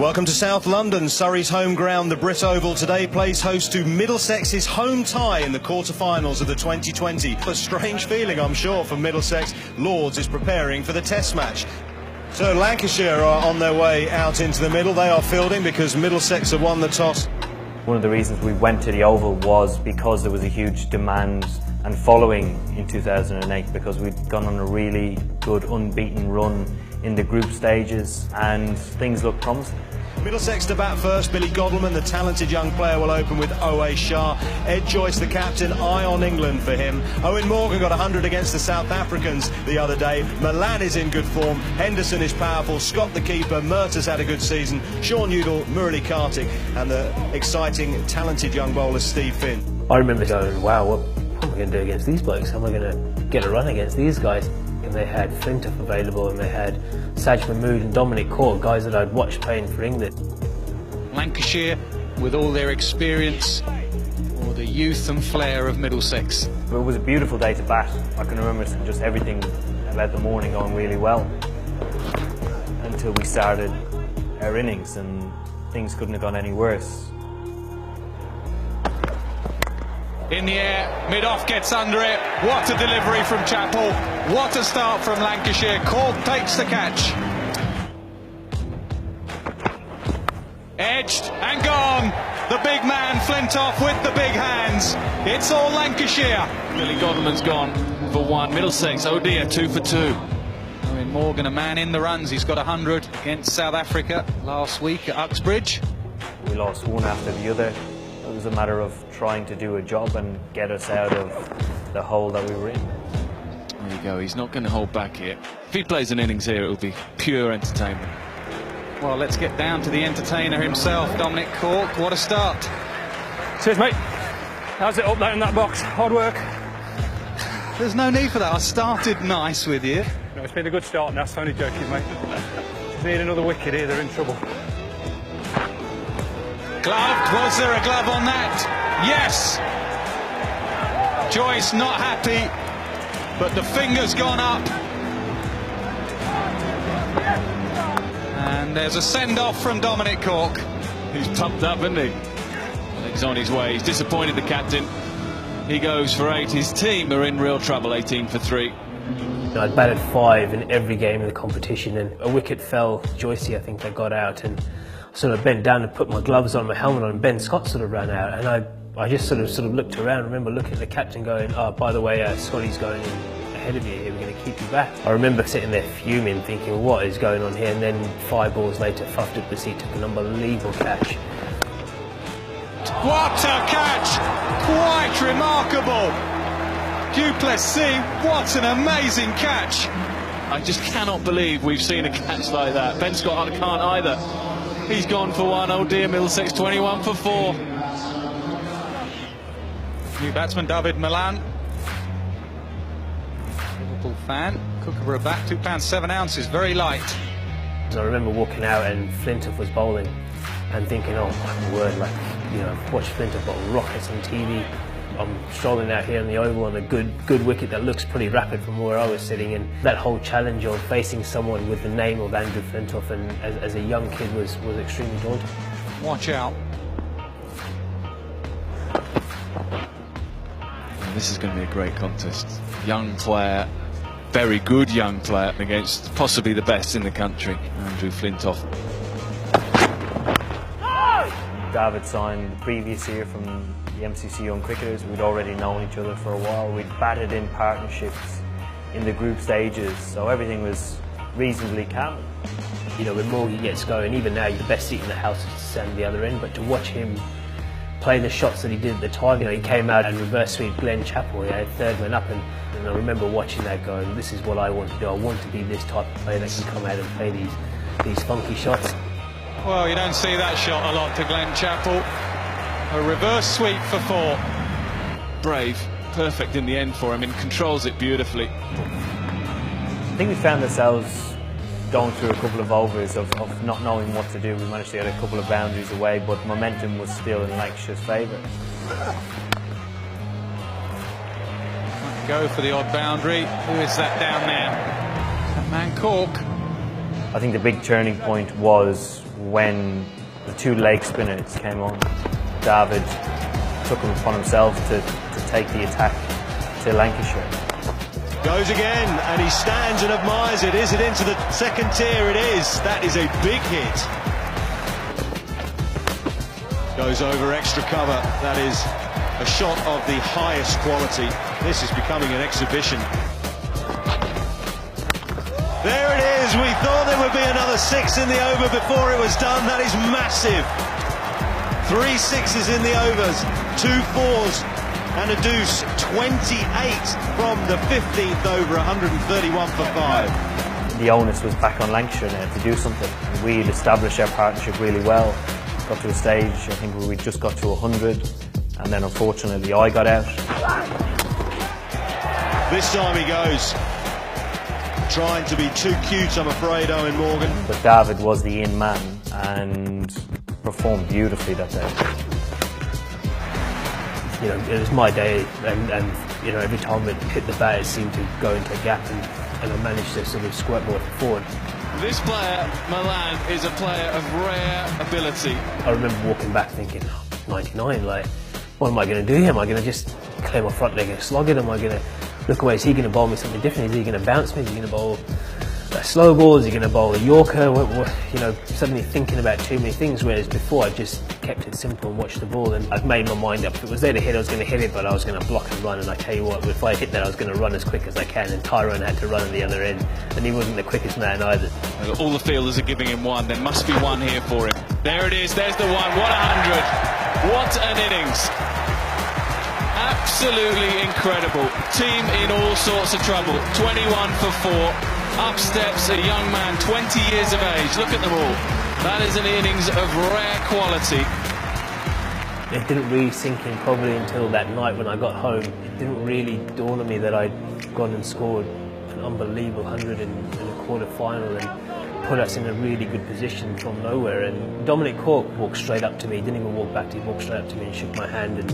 Welcome to South London, Surrey's home ground. The Brit Oval today plays host to Middlesex's home tie in the quarter-finals of the 2020. A strange feeling, I'm sure, for Middlesex. Lords is preparing for the test match. So Lancashire are on their way out into the middle. They are fielding because Middlesex have won the toss. One of the reasons we went to the Oval was because there was a huge demand and following in 2008, because we'd gone on a really good unbeaten run in the group stages and things looked promising. Middlesex to bat first. Billy Godleman, the talented young player, will open with O.A. Shah. Ed Joyce, the captain, eye on England for him. Owen Morgan got 100 against the South Africans the other day. Malan is in good form. Henderson is powerful. Scott the keeper. Murtagh's had a good season. Sean Udall, Murali Kartik, and the exciting, talented young bowler Steve Finn. I remember going, wow, what am I going to do against these blokes? How am I going to get a run against these guys? And they had Flintoff available, and they had Saj Mahmood and Dominic Cork, guys that I'd watched playing for England. Lancashire, with all their experience, or the youth and flair of Middlesex. It was a beautiful day to bat. I can remember just everything about the morning going really well until we started our innings, and things couldn't have gone any worse. In the air, mid-off gets under it. What a delivery from Chappell. What a start from Lancashire. Cork takes the catch. Edged and gone. The big man Flintoff with the big hands. It's all Lancashire. Billy Godleman's gone for one. Middlesex, oh dear, 2 for 2. Owen Morgan, a man in the runs. He's got 100 against South Africa last week at Uxbridge. We lost one after the other. It was a matter of trying to do a job and get us out of the hole that we were in. There you go, he's not going to hold back here. If he plays an innings here, it will be pure entertainment. Well, let's get down to the entertainer himself, Dominic Cork. What a start. Cheers, mate. How's it up there in that box? Hard work. There's no need for that. I started nice with you. No, it's been a good start now. Only joking, mate. Just need another wicket here. They're in trouble. Gloved. Was there a glove on that? Yes. Joyce not happy, but the finger's gone up. And there's a send-off from Dominic Cork. He's pumped up, isn't he? He's on his way. He's disappointed the captain. He goes for 8. His team are in real trouble, 18 for 3. I'd batted 5 in every game of the competition, and a wicket fell. Joycey, I think, they got out, and I sort of bent down to put my gloves on, my helmet on, and Ben Scott sort of ran out, and I just sort of looked around. I remember looking at the captain going, oh, by the way, Scotty's going in ahead of you here, we're going to keep you back. I remember sitting there fuming, thinking, what is going on here? And then 5 balls later, Faf du Plessis took an unbelievable catch. What a catch! Quite remarkable! Du Plessis, what an amazing catch! I just cannot believe we've seen a catch like that. Ben Scott can't either. He's gone for 1. Oh dear, Middlesex 21 for 4. New batsman David Malan. Liverpool fan. Kookaburra bat, £2.7, very light. I remember walking out and Flintoff was bowling and thinking, oh my word, like, you know, I've watched Flintoff bowl rockets on TV. I'm strolling out here in the Oval on a good wicket that looks pretty rapid from where I was sitting, and that whole challenge of facing someone with the name of Andrew Flintoff and as a young kid was extremely daunting. Watch out. This is going to be a great contest. Young player, very good young player against possibly the best in the country, Andrew Flintoff. David signed the previous year from the MCC Young Cricketers. We'd already known each other for a while. We'd batted in partnerships in the group stages, so everything was reasonably calm. You know, when Morgie gets going, even now the best seat in the house is to stand the other end, but to watch him play the shots that he did at the time, you know, he came out and reverse sweep Glenn Chappell, he had 3rd man up, and I remember watching that going, this is what I want to do. I want to be this type of player that can come out and play these funky shots. Well, you don't see that shot a lot to Glenn Chappell. A reverse sweep for 4. Brave, perfect in the end for him, and controls it beautifully. I think we found ourselves going through a couple of overs of not knowing what to do. We managed to get a couple of boundaries away, but momentum was still in Lancashire's favour. Go for the odd boundary. Who is that down there? That man Cork. I think the big turning point was when the two leg spinners came on, David took it upon himself to take the attack to Lancashire. Goes again, and he stands and admires it. Is it into the second tier? It is. That is a big hit. Goes over extra cover. That is a shot of the highest quality. This is becoming an exhibition. There it is. We thought there would be another 6 in the over before it was done. That is massive. 3 6s in the overs, 2 4s and a deuce. 28 from the 15th over, 131 for 5. The onus was back on Lancashire now to do something. We'd established our partnership really well. Got to a stage, I think, where we just got to 100, and then unfortunately I got out. This time he goes. Trying to be too cute, I'm afraid, Owen Morgan. But David was the in man and performed beautifully that day. You know, it was my day, and you know, every time it hit the bat, it seemed to go into a gap, and I managed to sort of squirt more forward. This player, Malan, is a player of rare ability. I remember walking back thinking, 99, like, what am I going to do here? Am I going to just clear my front leg and slog it? Am I going to look away? Is he going to bowl me something different? Is he going to bounce me? Is he going to bowl a slow ball? Is he going to bowl a Yorker? You know, suddenly thinking about too many things, whereas before I just kept it simple and watched the ball, and I've made my mind up. If it was there to hit, I was going to hit it, but I was going to block and run, and I tell you what, if I hit that, I was going to run as quick as I can, and Tyrone had to run at the other end, and he wasn't the quickest man either. All the fielders are giving him one. There must be one here for him. There it is. There's the one. What 100. What an innings. Absolutely incredible. Team in all sorts of trouble. 21 for 4. Up steps a young man, 20 years of age. Look at them all. That is an innings of rare quality. It didn't really sink in probably until that night when I got home. It didn't really dawn on me that I'd gone and scored an unbelievable 100 in a quarter final and put us in a really good position from nowhere. And Dominic Cork walked straight up to me. He didn't even walk back to me. He walked straight up to me and shook my hand. And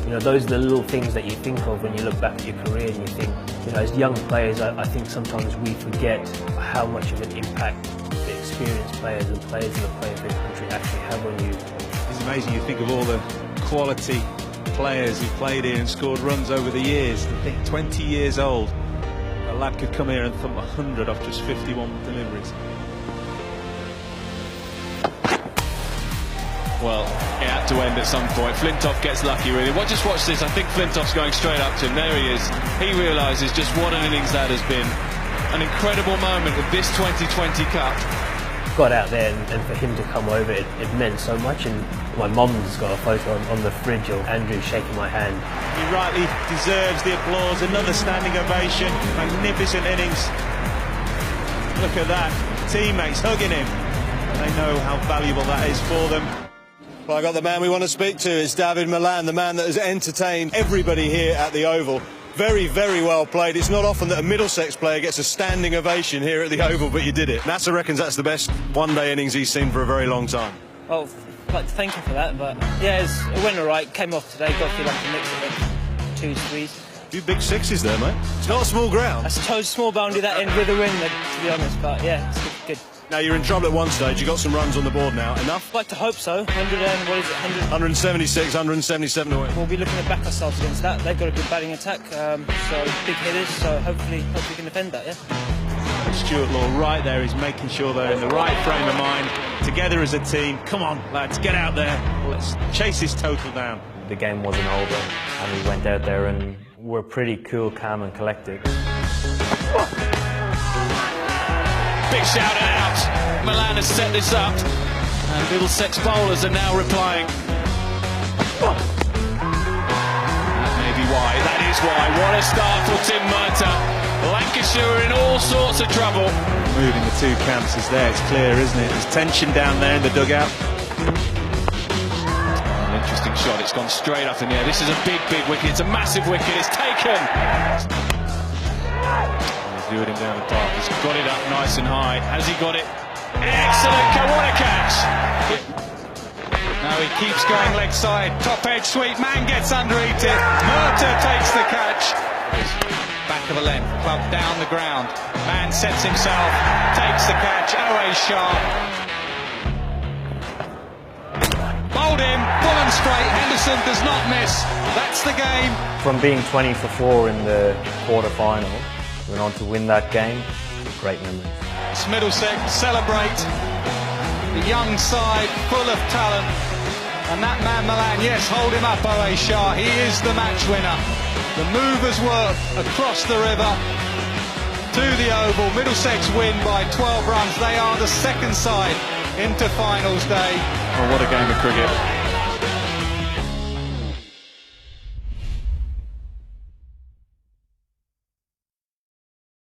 you know, those are the little things that you think of when you look back at your career, and you think, you know, as young players, I think sometimes we forget how much of an impact the experienced players and players that are playing for the country actually have on you. It's amazing. You think of all the quality players who played here and scored runs over the years. I think 20 years old, a lad could come here and thump 100 off just 51 deliveries. Well, it had to end at some point. Flintoff gets lucky, really. Well, just watch this. I think Flintoff's going straight up to him. There he is. He realises just what an innings that has been. An incredible moment of this 2020 Cup. Got out there, and for him to come over, it meant so much. And my mum's got a photo on the fridge of Andrew shaking my hand. He rightly deserves the applause. Another standing ovation. Magnificent innings. Look at that. Teammates hugging him. They know how valuable that is for them. Well, I got the man we want to speak to. Is David Malan, the man that has entertained everybody here at the Oval. Very, very well played. It's not often that a Middlesex player gets a standing ovation here at the Oval, but you did it. NASA reckons that's the best one-day innings he's seen for a very long time. Well, I'd like to thank him for that, but yeah, it went all right. Came off today, got a few like a mix of it, 2 threes. A few big 6s there, mate. It's not a small ground. I suppose small boundary that end with a win, to be honest, but yeah, it's good. Now, you're in trouble at one stage. You've got some runs on the board now. Enough? I'd like to hope so. 100 and, what is it, 100? 176, 177 away. We'll be looking to back ourselves against that. They've got a good batting attack, so big hitters, so hopefully we can defend that, yeah. Stuart Law right there is making sure they're in the right frame of mind, together as a team. Come on, lads, get out there. Let's chase this total down. The game wasn't over, and we went out there and were pretty cool, calm and collected. Big shout out. Malan has set this up, and Middlesex bowlers are now replying. That may be why. That is why. What a start for Tim Murtagh. Lancashire are in all sorts of trouble. Moving the two camps is there. It's clear, isn't it? There's tension down there in the dugout. An interesting shot. It's gone straight up in the air. This is a big, big wicket. It's a massive wicket. It's taken. Lured him down the park. He's got it up nice and high. Has he got it? Excellent! What a catch! Now he keeps going leg side. Top edge sweep. Man gets underneath it. Murtagh takes the catch. Back of a length. Club down the ground. Man sets himself. Takes the catch. Shah. Pulled in, full and straight. Henderson does not miss. That's the game. From being 20 for 4 in the quarter-final, went on to win that game. Great memories. Middlesex celebrate. The young side, full of talent. And that man Malan, yes, hold him up, O.A. Shah. He is the match winner. The movers work across the river to the Oval. Middlesex win by 12 runs. They are the second side into finals day. Oh, what a game of cricket.